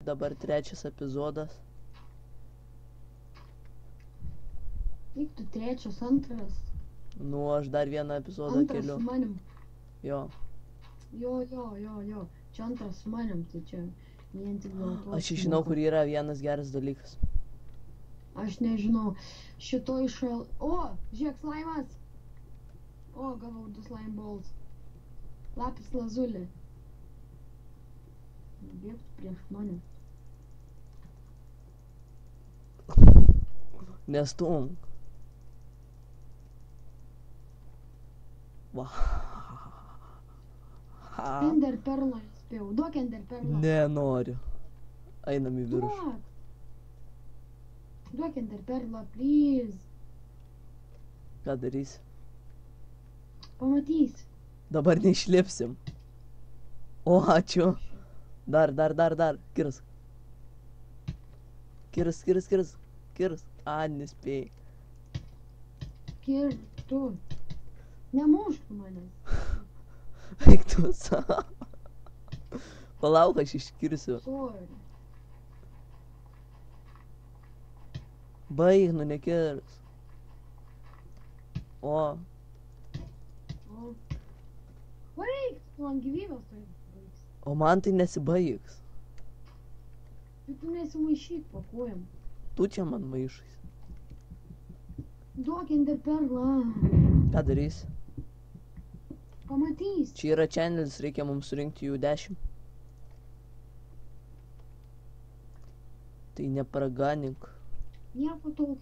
Dabar trečias epizodas. Kaip tu trečias, antras? Nu, aš dar vieną epizodą Antras keliu. su manim. Jo. Jo. Čia antras su manim, tai čia vien tik dėl to. Aš žinau, kur yra vienas geras dalykas. Aš nežinau. Šitoj šal... O, žiūrėk, slaimas. O, gavau 2 slime balls. Lapis lazulė. Bėgtų prieš mane. Nestumk. Va. Ender perlą spėjau. Duok ender perlą. Nenoriu. Einam į viršų. Duok ender perlą, please. Ką darysi? Pamatys. Dabar neišlipsim. O, ačiū. Dar. Kirs. A, nespėjai. Tu. Nemušk manęs. Eik tu savo. Palauk, aš iškirsiu. Sorry. Baig, nu nekirs. O. Baig, tu ant gyvybės tai baigs. O man tai nesibaigs. Tai tu nesimaišyk po kojam. Tu čia man maišais. Duok ender perlą. Ką darysi? Pamatys. Čia yra channelis, reikia mums surinkti jų 10. Tai nepraganink. Nieko tokio.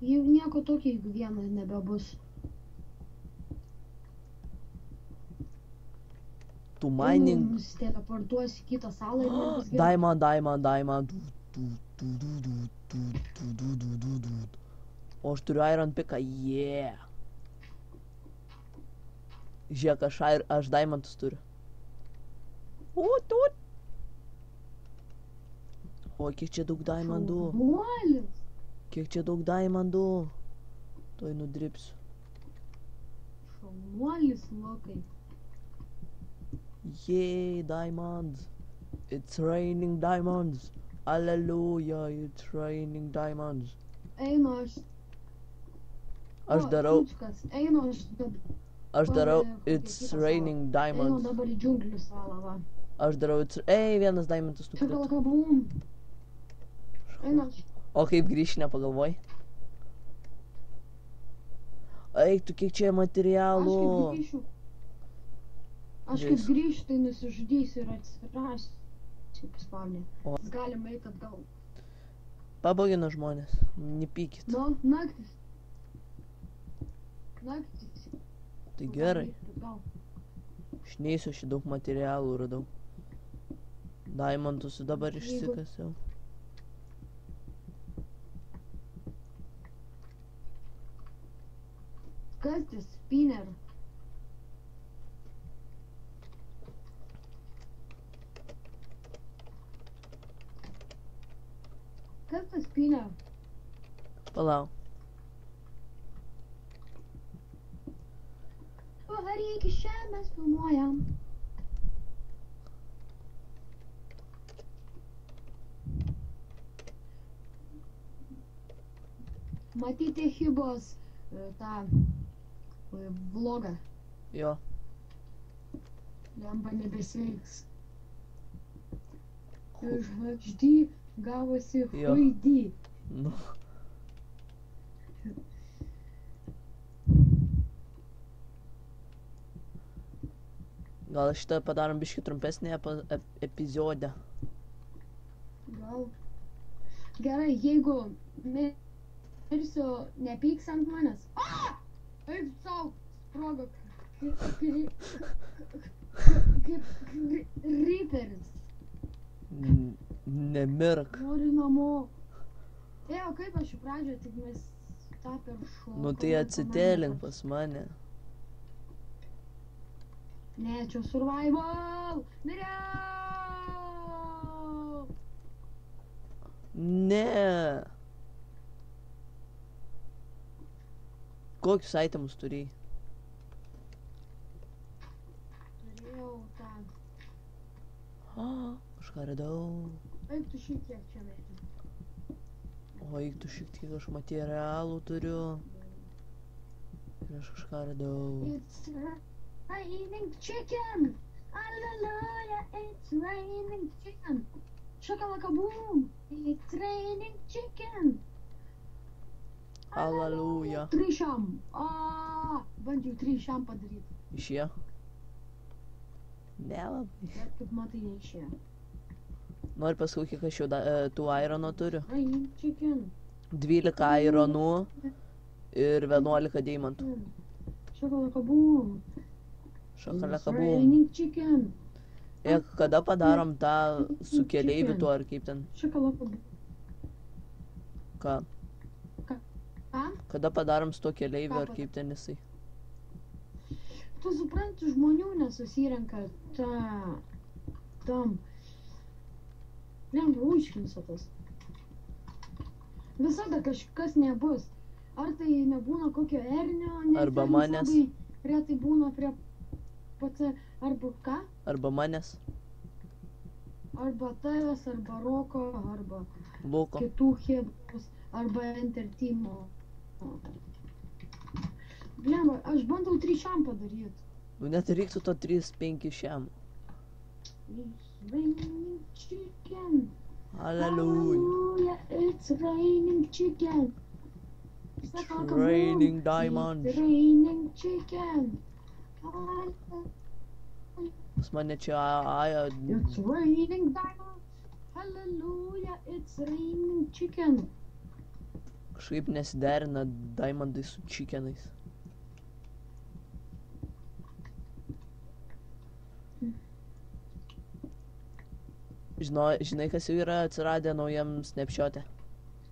Jau nieko tokio, jeigu vienas nebebus. Tu mining. Mums teleportuosi kitą salą ir nebus gerai. Diamond. O aš turiu iron picką, yeah. Žiūrėk, aš diamondus turiu. O, kiek čia daug diamondų. Šaunuolis. Kiek čia daug diamondų. Tuoj nudripsiu. Šaunuolis, lokai. Yay, diamonds. It's raining diamonds. Hallelujah, it's raining diamonds. Einu aš. Aš darau, Einu it's raining Einu diamonds. dabar į džiunglių salą, va. Aš darau, ei, vienas diamondas nukrito. Šakalakabum. Einu aš. O kaip grįžti, nepagalvoj? Eik, tu kiek čia materialų. Aš kaip grįšiu, tai nusižudysiu ir atsirasiu. Šiaip spawnė. O. Galim eit atgal. Pabogino žmonės, nepykit. Nu, naktis. Tai gerai. Aš neįsiu, aš daug materialų radau. Diamondus dabar išsikasiau. Kas tas spinner? Kas tas spinner? Palauk. Varyk iš čia, mes filmuojam. Matyti Hibos tą vlogą. Jo. Lempa nebesveiks. Iš HD gavosi Jo. HD. Nu. Gal šitą padarom biškį trumpesnį epizodą. Gal. Gerai, jeigu mirsiu, nepyks ant manęs. Eik sau, sprogo kaip Reaperis. Nemirk. Noriu namo. O kaip aš į pradžią, tik mes tą per šoką. Nu tai atsitėlink pas mane. Ne, čia survival. Miriau! Ne. Kokius itemus turėjai? Turėjau tą Kažką radau. Eik tu šiek tiek čia veikti. O eik tu šiek tiek aš materialų turiu. Ir aš kažką radau. It's raining chicken. Hallelujah, it's raining chicken. Shakalaka boom. It's raining chicken. Hallelujah. Trišam. Bandžiau trišam padaryti. Išėjo? Nelabai. Bet kaip matai, neišėjo. Nori pasakau, kiek aš jau tų irono turiu? Raining chicken. 12 ironų ir 11 deimantų. Shakalaka boom. Šakalaka It's bum. raining chicken. Kada padarom tą su keleiviu tuo ar kaip ten? Shakalaka boom. Ką? Ką? Kada padarom su tuo keleiviu ar kaip ten jisai? Tu supranti, žmonių nesusirenka tam. Lengva užkinsatas. Visada kažkas nebus. Ar tai nebūna kokio ernio, nes Arba ernis manęs. labai retai būna prie PC, arba ką? Arba manęs? Arba tavęs, arba Roko, arba Luko. kitų hebros, arba Entertimo. Blemba, aš bandau trišam padaryti. Nu net reiktų to 3-5 šiam. It's raining chicken. Hallelujah. It's raining chicken. It's raining diamonds. It's raining chicken. Pas mane čia It's raining diamonds. Hallelujah, it's raining chicken. kažkaip nesiderina diamondai su chickenais. Žinai, kas jau yra atsiradę naujam snapshot'e?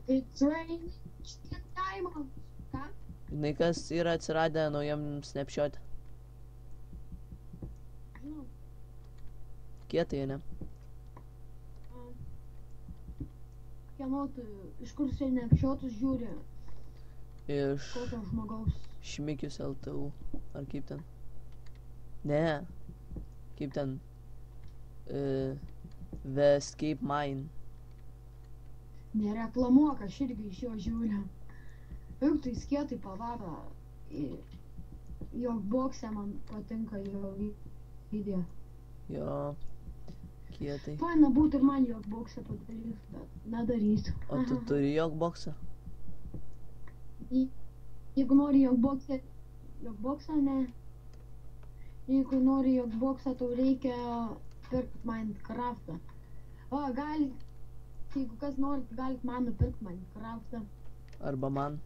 It's raining chicken diamonds. Ką? Žinai, kas yra atsiradę naujam snapshot'e? Žinau. Kietai, ne? Kieno tu, iš kur snapshotus žiūri? Iš Kokio žmogaus? Šmikius LTU. Ar kaip ten? Ne. Kaip ten? The Escape Mine. Nereklamuok, aš irgi iš jo žiūriu. Juk tai skietai pavaro. Jog bokse man patinka jo video. Jo. Kietai. Faina būtų ir man jog bokse padaryti, bet nedarysiu. O tu turi jogboksą? Jeigu nori jog boksą, ne. Jeigu nori jog boksą, tau reikia pirkti Minecraftą. O, jeigu kas nori, galit man nupirkti Minecraftą. Arba man?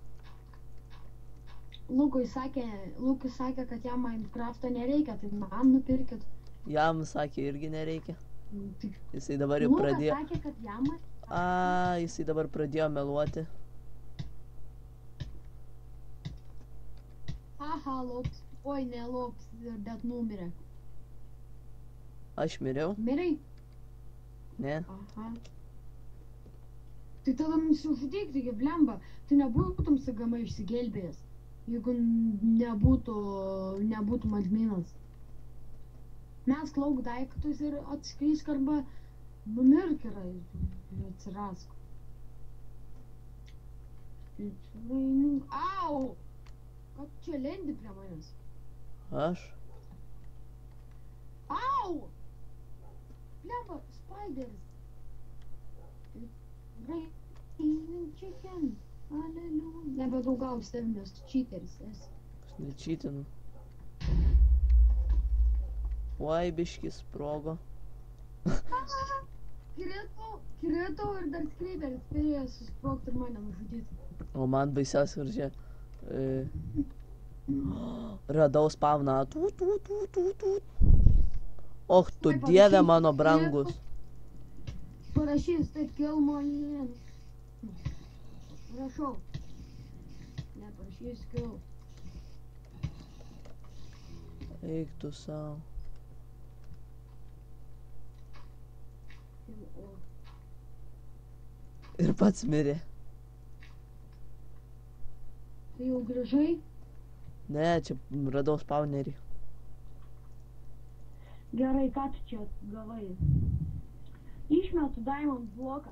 Lukui sakė, kad jam Minecraftą nereikia, tai man nupirkit. Jam sakė irgi nereikia. Tik Jisai dabar jau Lukas pradėjo. sakė, kad jam... Jisai dabar pradėjo meluoti. Aha, lops. Oi, ne lops, bet numirė. Aš miriau? Mirai? Ne. Aha. Tai tada nusižudyk, taigi blemba. Tu nebūtum sagama išsigelbėjęs, jeigu nebūtum adminas. Mes klauk daiktus ir atskrysk arba numirk yra ir atsirask. Au! Ką čia lendi prie manęs? Aš? Au! Blemba, spideris. Raining chicken. Hallelujah. Nebedaugau savim, nes tu cheateris esi. Aš nečytinu. Oi, biškis sprogo. Kirėtau ir dar skreiberis spėjo susprogti ir mane nužudyti. O man baisiausia, kur čia... Radau spavną. Och, tu dieve mano brangus. Parašys, tai kill man. Rašau. Neparašys kill. Eik tu savo. Ir pats mirė. Tai jau grįžai? Ne, čia radau spawnerį. Gerai, ką tu čia gavai? Išmetu diamond bloką.